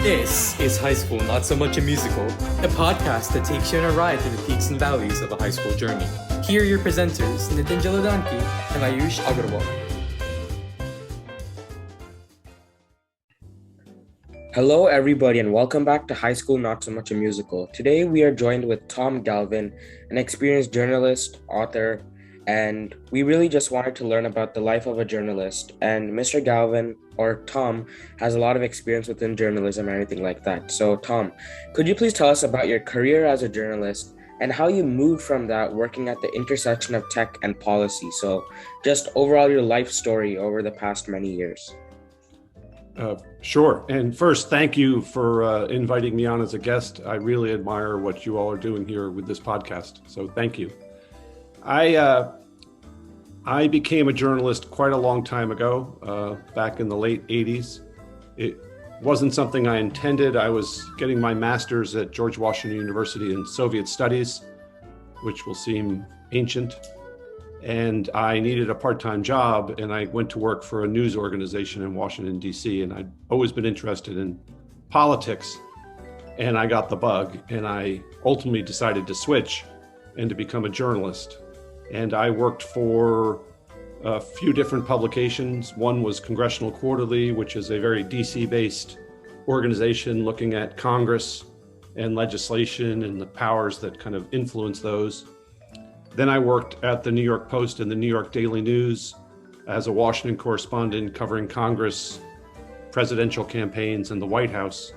This is High School Not So Much a Musical, a podcast that takes you on a ride through the peaks and valleys of a high school journey. Here are your presenters, Nitin Jaladanki and Ayush Agarwal. Hello, everybody, and welcome back to High School Not So Much a Musical. Today, we are joined with Tom Galvin, an experienced journalist, author, and we really just wanted to learn about the life of a journalist. And Mr. Galvin, or Tom, has a lot of experience within journalism and everything like that. So, Tom, could you please tell us about your career as a journalist and how you moved from that working at the intersection of tech and policy? So, just overall your life story over the past many years. Sure. And first, thank you for inviting me on as a guest. I really admire what you all are doing here with this podcast. So thank you. I became a journalist quite a long time ago, back in the late 80s. It wasn't something I intended. I was getting my master's at George Washington University in Soviet Studies, which will seem ancient. And I needed a part-time job, and I went to work for a news organization in Washington, D.C., and I'd always been interested in politics, and I got the bug, and I ultimately decided to switch and to become a journalist. And I worked for a few different publications. One was Congressional Quarterly, which is a very D.C.-based organization looking at Congress and legislation and the powers that kind of influence those. Then I worked at the New York Post and the New York Daily News as a Washington correspondent covering Congress, presidential campaigns, and the White House,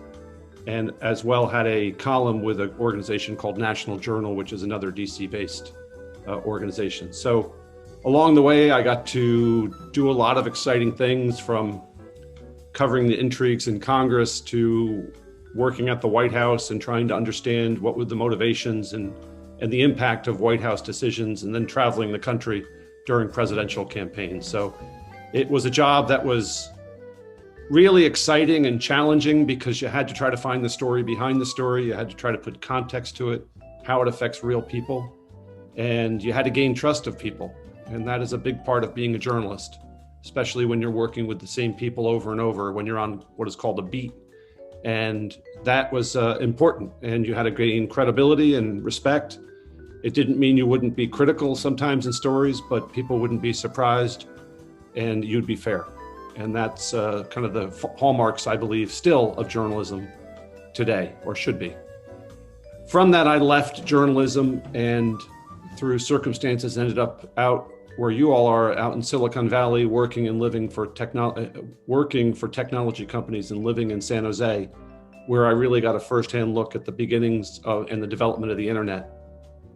and as well had a column with an organization called National Journal, which is another DC-based organization. So along the way, I got to do a lot of exciting things, from covering the intrigues in Congress to working at the White House and trying to understand what were the motivations and the impact of White House decisions, and then traveling the country during presidential campaigns. So it was a job that was really exciting and challenging because you had to try to find the story behind the story. You had to try to put context to it, how it affects real people, and you had to gain trust of people. And that is a big part of being a journalist, especially when you're working with the same people over and over, when you're on what is called a beat. And that was important, and you had to gain credibility and respect. It didn't mean you wouldn't be critical sometimes in stories, but people wouldn't be surprised and you'd be fair. And that's kind of the hallmarks, I believe, still of journalism today, or should be. From that, I left journalism and through circumstances ended up out where you all are, out in Silicon Valley, working and living for technology companies and living in San Jose, where I really got a firsthand look at the beginnings of, and the development of the internet,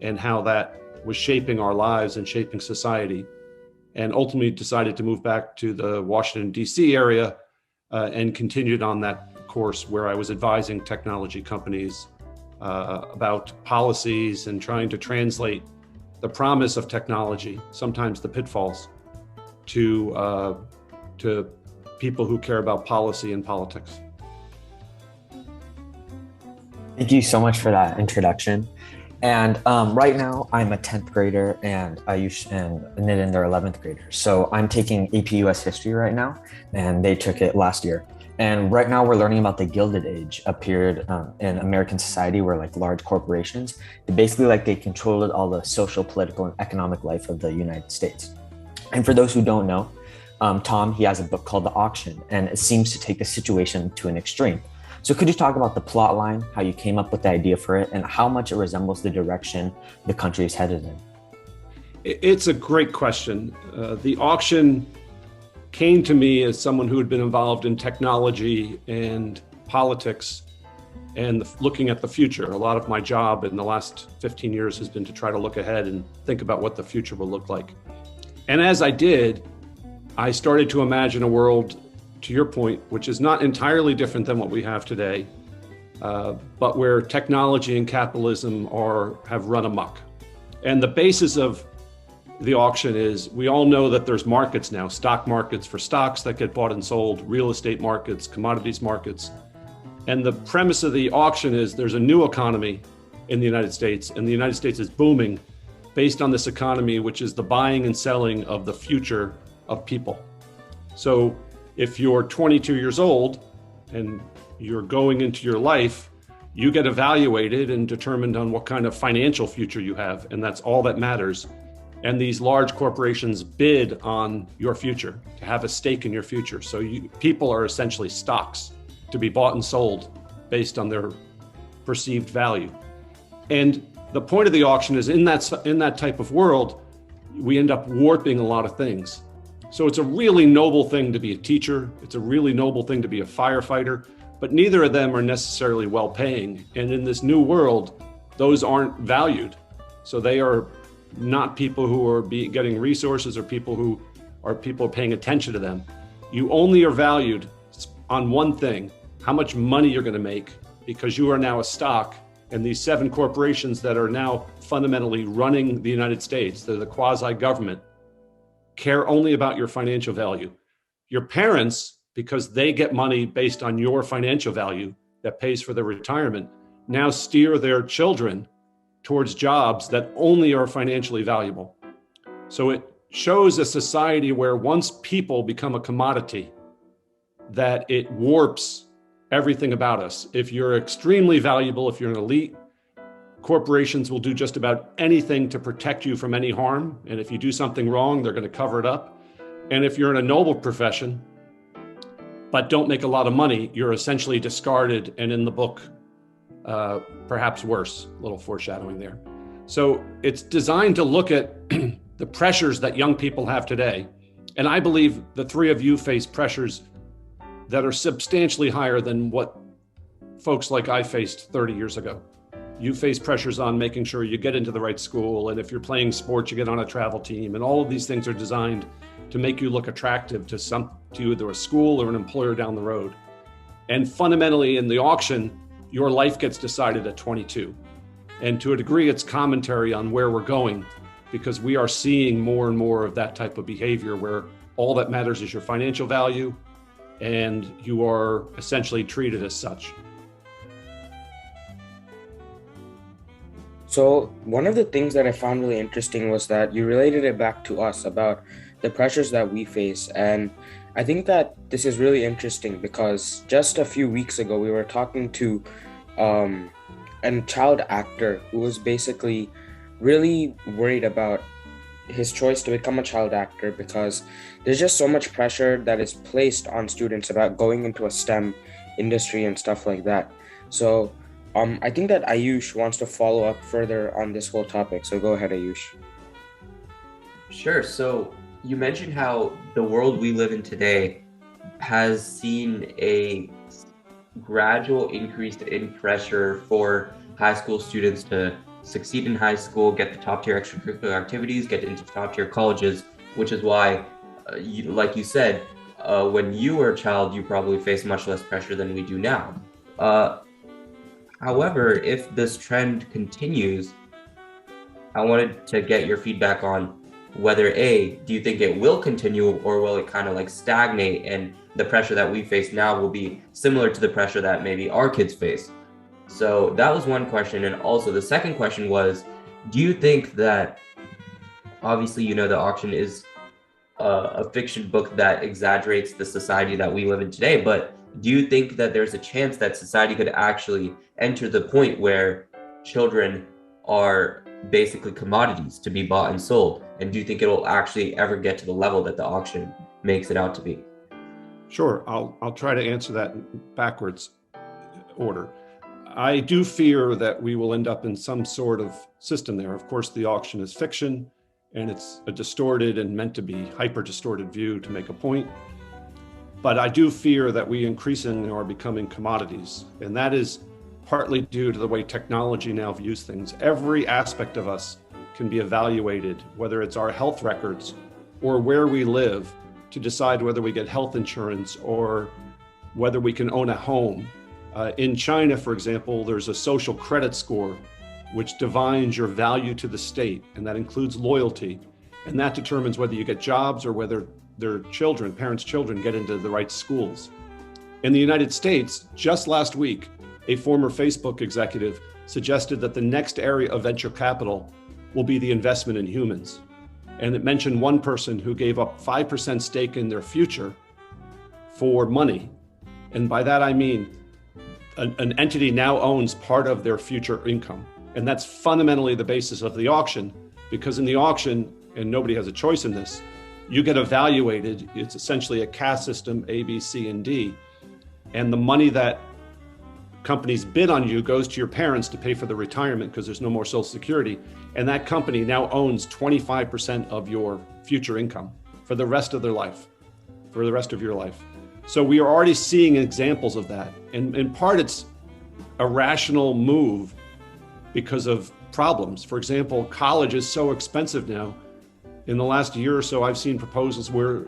and how that was shaping our lives and shaping society, and ultimately decided to move back to the Washington, D.C. area and continued on that course where I was advising technology companies about policies and trying to translate the promise of technology, sometimes the pitfalls, to people who care about policy and politics. Thank you so much for that introduction. And right now, I'm a 10th grader, and Ayush and Nitin, they're 11th graders. So I'm taking AP US History right now, and they took it last year. And right now, we're learning about the Gilded Age, a period in American society where large corporations, they controlled all the social, political, and economic life of the United States. And for those who don't know, Tom, he has a book called The Auction, and it seems to take the situation to an extreme. So could you talk about the plot line, how you came up with the idea for it, and how much it resembles the direction the country is headed in? It's a great question. The Auction came to me as someone who had been involved in technology and politics and looking at the future. A lot of my job in the last 15 years has been to try to look ahead and think about what the future will look like. And as I did, I started to imagine a world, to your point, which is not entirely different than what we have today, but where technology and capitalism have run amok. And the basis of the auction is, we all know that there's markets now, stock markets for stocks that get bought and sold, real estate markets, commodities markets. And the premise of the auction is there's a new economy in the United States, and the United States is booming based on this economy, which is the buying and selling of the future of people. So if you're 22 years old and you're going into your life, you get evaluated and determined on what kind of financial future you have, and that's all that matters. And these large corporations bid on your future, to have a stake in your future. So people are essentially stocks to be bought and sold based on their perceived value. And the point of the auction is in that type of world, we end up warping a lot of things. So it's a really noble thing to be a teacher. It's a really noble thing to be a firefighter, but neither of them are necessarily well paying. And in this new world, those aren't valued. So they are not people who are getting resources or people paying attention to them. You only are valued on one thing, how much money you're going to make, because you are now a stock. And these 7 corporations that are now fundamentally running the United States, they're the quasi-government, care only about your financial value. Your parents, because they get money based on your financial value that pays for their retirement, now steer their children towards jobs that only are financially valuable. So it shows a society where once people become a commodity, that it warps everything about us. If you're extremely valuable, if you're an elite, corporations will do just about anything to protect you from any harm. And if you do something wrong, they're going to cover it up. And if you're in a noble profession, but don't make a lot of money, you're essentially discarded and in the book, perhaps worse. A little foreshadowing there. So it's designed to look at the pressures that young people have today. And I believe the 3 of you face pressures that are substantially higher than what folks like I faced 30 years ago. You face pressures on making sure you get into the right school, and if you're playing sports, you get on a travel team, and all of these things are designed to make you look attractive to either a school or an employer down the road. And fundamentally in the auction, your life gets decided at 22. And to a degree, it's commentary on where we're going, because we are seeing more and more of that type of behavior where all that matters is your financial value, and you are essentially treated as such. So one of the things that I found really interesting was that you related it back to us about the pressures that we face. And I think that this is really interesting because just a few weeks ago, we were talking to a child actor who was basically really worried about his choice to become a child actor because there's just so much pressure that is placed on students about going into a STEM industry and stuff like that. So I think that Ayush wants to follow up further on this whole topic. So go ahead, Ayush. Sure. So you mentioned how the world we live in today has seen a gradual increase in pressure for high school students to succeed in high school, get the top tier extracurricular activities, get into top tier colleges, which is why, like you said, when you were a child, you probably faced much less pressure than we do now. However, if this trend continues, I wanted to get your feedback on whether do you think it will continue, or will it kind of like stagnate and the pressure that we face now will be similar to the pressure that maybe our kids face? So that was one question. And also the second question was, do you think that, obviously, the auction is a fiction book that exaggerates the society that we live in today, but do you think that there's a chance that society could actually enter the point where children are basically commodities to be bought and sold? And do you think it will actually ever get to the level that the auction makes it out to be? Sure, I'll try to answer that in backwards order. I do fear that we will end up in some sort of system there. Of course, the auction is fiction, and it's a distorted and meant to be hyper distorted view to make a point. But I do fear that we increasingly are becoming commodities. And that is partly due to the way technology now views things. Every aspect of us can be evaluated, whether it's our health records or where we live, to decide whether we get health insurance or whether we can own a home. In China, for example, there's a social credit score, which divines your value to the state, and that includes loyalty. And that determines whether you get jobs or whether their children, parents' children, get into the right schools. In the United States, just last week, a former Facebook executive suggested that the next area of venture capital will be the investment in humans. And it mentioned one person who gave up 5% stake in their future for money. And by that, I mean, an entity now owns part of their future income. And that's fundamentally the basis of the auction, because in the auction, and nobody has a choice in this, you get evaluated. It's essentially a caste system, A, B, C, and D. And the money that companies bid on you goes to your parents to pay for the retirement because there's no more Social Security. And that company now owns 25% of your future income for the rest of their life, for the rest of your life. So we are already seeing examples of that. And in part, it's a rational move because of problems. For example, college is so expensive now. In the last year or so, I've seen proposals where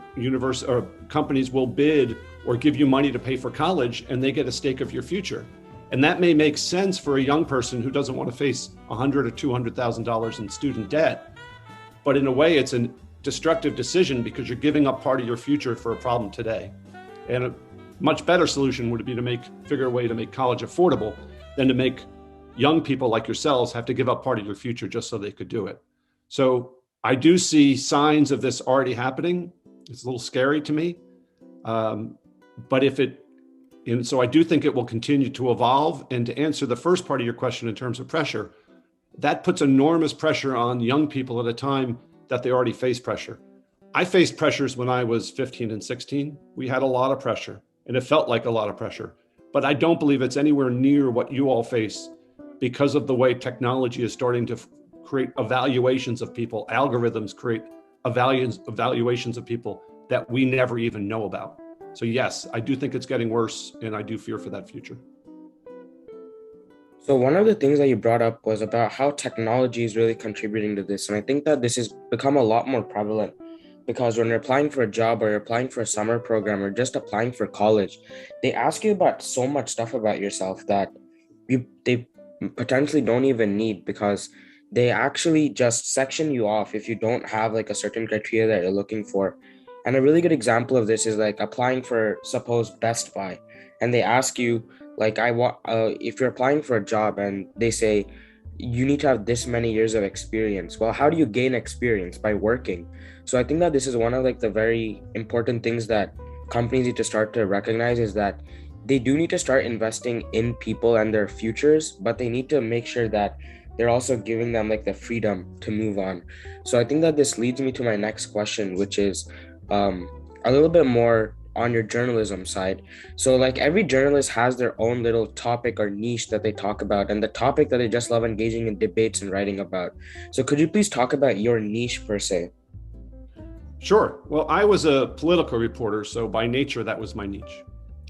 companies will bid or give you money to pay for college, and they get a stake of your future. And that may make sense for a young person who doesn't want to face $100,000 or $200,000 in student debt. But in a way, it's a destructive decision because you're giving up part of your future for a problem today. And a much better solution would be to figure a way to make college affordable than to make young people like yourselves have to give up part of your future just so they could do it. So I do see signs of this already happening. It's a little scary to me. So I do think it will continue to evolve. And to answer the first part of your question in terms of pressure, that puts enormous pressure on young people at a time that they already face pressure. I faced pressures when I was 15 and 16. We had a lot of pressure, and it felt like a lot of pressure. But I don't believe it's anywhere near what you all face because of the way technology is starting to create evaluations of people. Algorithms create evaluations of people that we never even know about. So yes, I do think it's getting worse, and I do fear for that future. So one of the things that you brought up was about how technology is really contributing to this. And I think that this has become a lot more prevalent because when you're applying for a job or you're applying for a summer program or just applying for college, they ask you about so much stuff about yourself that they potentially don't even need, because they actually just section you off if you don't have like a certain criteria that you're looking for. And a really good example of this is like applying for, suppose, Best Buy, and they ask you like, if you're applying for a job and they say you need to have this many years of experience. Well, how do you gain experience? By working. So I think that this is one of like the very important things that companies need to start to recognize, is that they do need to start investing in people and their futures, but they need to make sure that they're also giving them like the freedom to move on. So I think that this leads me to my next question, which is a little bit more on your journalism side. So like every journalist has their own little topic or niche that they talk about, and the topic that they just love engaging in debates and writing about. So could you please talk about your niche per se? Sure. Well, I was a political reporter, so by nature, that was my niche.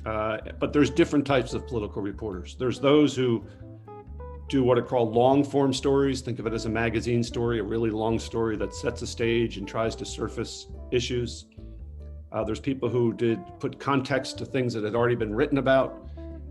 But there's different types of political reporters. There's those who do what are called long form stories. Think of it as a magazine story, a really long story that sets a stage and tries to surface issues. There's people who did put context to things that had already been written about.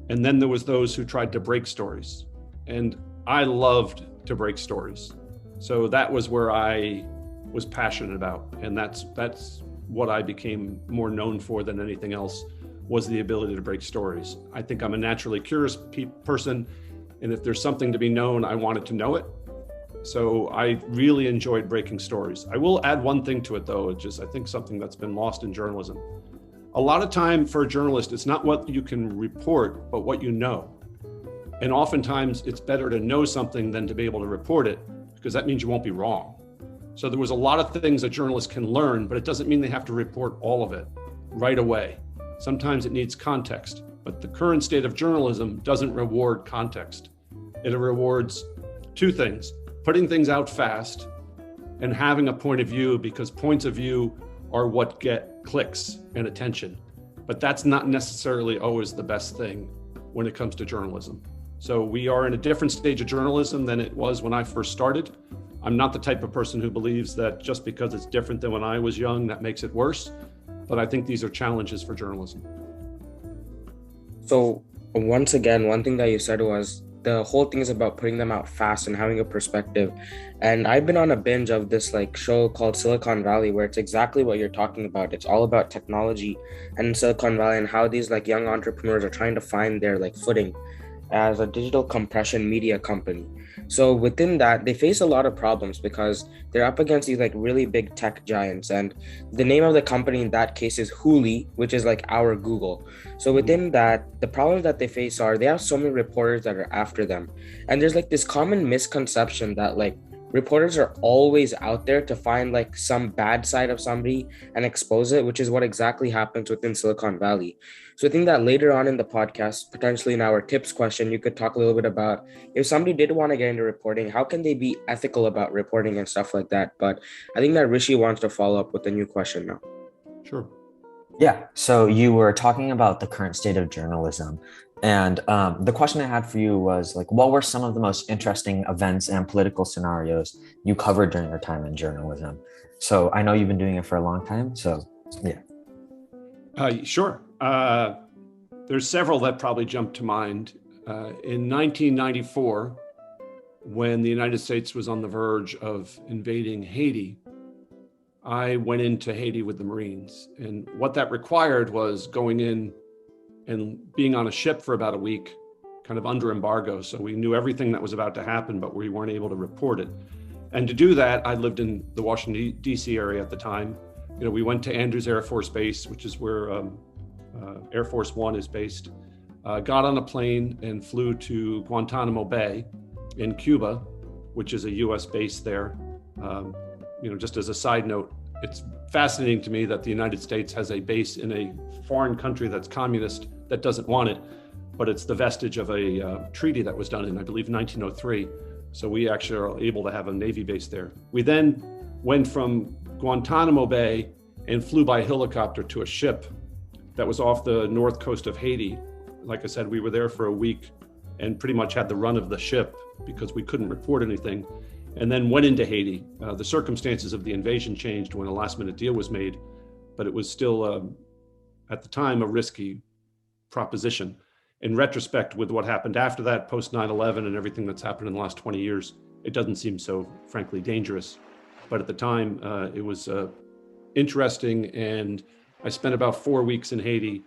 And then there was those who tried to break stories. And I loved to break stories. So that was where I was passionate about. And that's what I became more known for than anything else, was the ability to break stories. I think I'm a naturally curious person. And if there's something to be known, I wanted to know it. So I really enjoyed breaking stories. I will add one thing to it though, which is I think something that's been lost in journalism. A lot of time for a journalist, it's not what you can report, but what you know. And oftentimes it's better to know something than to be able to report it, because that means you won't be wrong. So there was a lot of things that journalists can learn, but it doesn't mean they have to report all of it right away. Sometimes it needs context, but the current state of journalism doesn't reward context. It rewards two things: putting things out fast and having a point of view, because points of view are what get clicks and attention. But that's not necessarily always the best thing when it comes to journalism. So we are in a different stage of journalism than it was when I first started. I'm not the type of person who believes that just because it's different than when I was young, that makes it worse. But I think these are challenges for journalism. So once again, one thing that you said was the whole thing is about putting them out fast and having a perspective. And I've been on a binge of this like show called Silicon Valley, where it's exactly what you're talking about. It's all about technology and Silicon Valley and how these like young entrepreneurs are trying to find their like footing. as a digital compression media company. So within that, they face a lot of problems because they're up against these like really big tech giants. And the name of the company in that case is Hooli, which is like our Google. So within that, the problems that they face are they have so many reporters that are after them. And there's like this common misconception that like reporters are always out there to find like some bad side of somebody and expose it, which is what exactly happens within Silicon Valley. So I think that later on in the podcast, potentially in our tips question, you could talk a little bit about if somebody did want to get into reporting, how can they be ethical about reporting and stuff like that. But I think that Rishi wants to follow up with a new question now. Sure. Yeah. So you were talking about the current state of journalism. And the question I had for you was like, what were some of the most interesting events and political scenarios you covered during your time in journalism? So I know you've been doing it for a long time. So yeah. Sure. There's several that probably jump to mind. In 1994, when the United States was on the verge of invading Haiti, I went into Haiti with the Marines. And what that required was going in and being on a ship for about a week, kind of under embargo. So we knew everything that was about to happen, but we weren't able to report it. And to do that, I lived in the Washington, D.C. area at the time. You know, we went to Andrews Air Force Base, which is where Air Force One is based, got on a plane and flew to Guantanamo Bay in Cuba, which is a U.S. base there. You know, just as a side note, it's fascinating to me that the United States has a base in a foreign country that's communist that doesn't want it, but it's the vestige of a treaty that was done in, I believe, 1903. So we actually are able to have a Navy base there. We then went from Guantanamo Bay and flew by helicopter to a ship that was off the north coast of Haiti. Like I said, we were there for a week and pretty much had the run of the ship because we couldn't report anything, and then went into Haiti. The circumstances of the invasion changed when a last minute deal was made, but it was still, at the time, a risky proposition. In retrospect, with what happened after that, post 9/11 and everything that's happened in the last 20 years, it doesn't seem so, frankly, dangerous. But at the time, it was interesting, and I spent about 4 weeks in Haiti,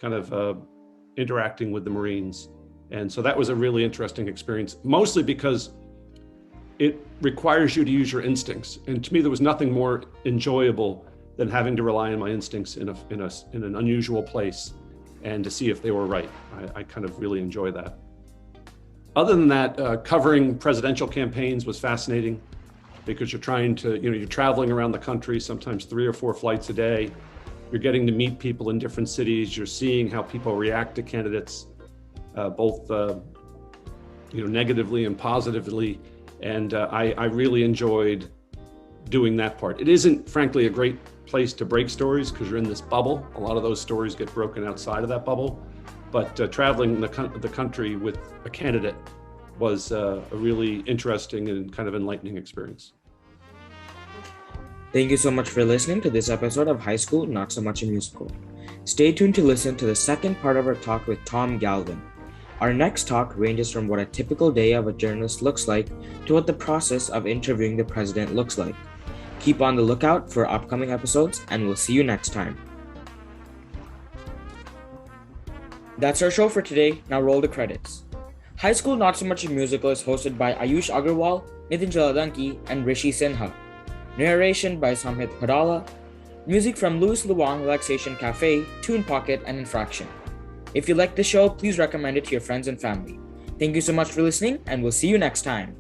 kind of interacting with the Marines. And so that was a really interesting experience, mostly because it requires you to use your instincts. And to me, there was nothing more enjoyable than having to rely on my instincts in an unusual place and to see if they were right. I kind of really enjoy that. Other than that, covering presidential campaigns was fascinating because you're trying to, you're traveling around the country, sometimes 3 or 4 flights a day. You're getting to meet people in different cities. You're seeing how people react to candidates, both negatively and positively. And I really enjoyed doing that part. It isn't, frankly, a great place to break stories because you're in this bubble. A lot of those stories get broken outside of that bubble. But traveling the country with a candidate was a really interesting and kind of enlightening experience. Thank you so much for listening to this episode of High School, Not So Much a Musical. Stay tuned to listen to the second part of our talk with Tom Galvin. Our next talk ranges from what a typical day of a journalist looks like to what the process of interviewing the president looks like. Keep on the lookout for upcoming episodes, and we'll see you next time. That's our show for today. Now roll the credits. High School Not So Much a Musical is hosted by Ayush Agarwal, Nitin Jaladanki, and Rishi Sinha. Narration by Samhit Padala. Music from Louis Luang Relaxation Cafe, Tune Pocket, and Infraction. If you like the show, please recommend it to your friends and family. Thank you so much for listening, and we'll see you next time.